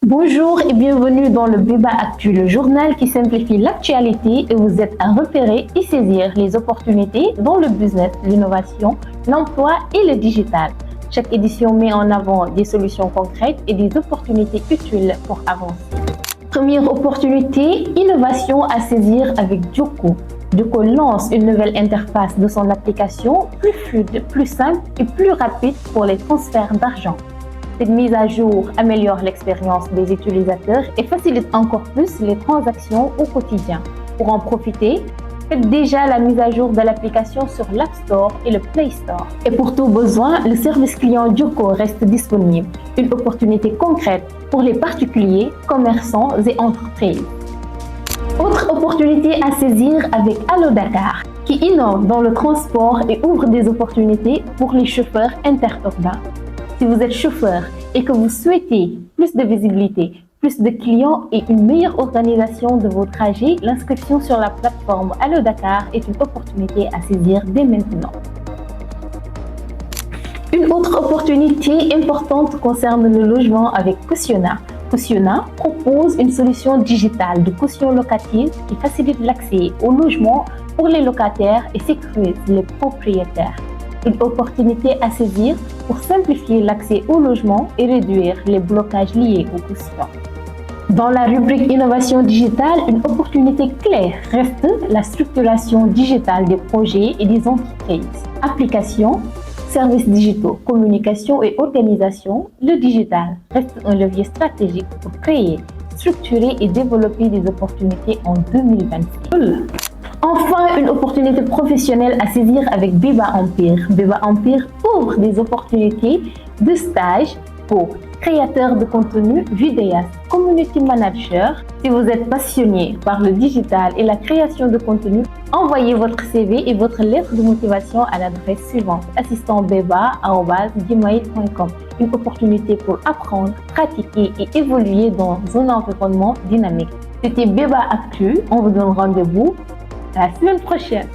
Bonjour et bienvenue dans le Béba Actu, le journal qui simplifie l'actualité et vous aide à repérer et saisir les opportunités dans le business, l'innovation, l'emploi et le digital. Chaque édition met en avant des solutions concrètes et des opportunités utiles pour avancer. Première opportunité, innovation à saisir avec Joko. Joko lance une nouvelle interface de son application plus fluide, plus simple et plus rapide pour les transferts d'argent. Cette mise à jour améliore l'expérience des utilisateurs et facilite encore plus les transactions au quotidien. Pour en profiter, faites déjà la mise à jour de l'application sur l'App Store et le Play Store. Et pour tout besoin, le service client Joko reste disponible. Une opportunité concrète pour les particuliers, commerçants et entreprises. Autre opportunité à saisir avec Allo Dakar, qui innove dans le transport et ouvre des opportunités pour les chauffeurs interurbains. Si vous êtes chauffeur et que vous souhaitez plus de visibilité, plus de clients et une meilleure organisation de vos trajets, l'inscription sur la plateforme Allo Dakar est une opportunité à saisir dès maintenant. Une autre opportunité importante concerne le logement avec Cautionat. Cautionat propose une solution digitale de caution locative qui facilite l'accès au logement pour les locataires et sécurise les propriétaires. Une opportunité à saisir pour simplifier l'accès au logement et réduire les blocages liés aux cautions. Dans la rubrique Innovation digitale, une opportunité clé reste la structuration digitale des projets et des entreprises. Applications, services digitaux, communication et organisation, le digital reste un levier stratégique pour créer, structurer et développer des opportunités en 2026. Enfin, une opportunité professionnelle à saisir avec Béba Empire. Béba Empire ouvre des opportunités de stage pour créateurs de contenu, vidéastes, community manager. Si vous êtes passionné par le digital et la création de contenu, envoyez votre CV et votre lettre de motivation à l'adresse suivante assistantbeba@gmail.com. Une opportunité pour apprendre, pratiquer et évoluer dans un environnement dynamique. C'était Béba Actu. On vous donne rendez-vous la semaine prochaine.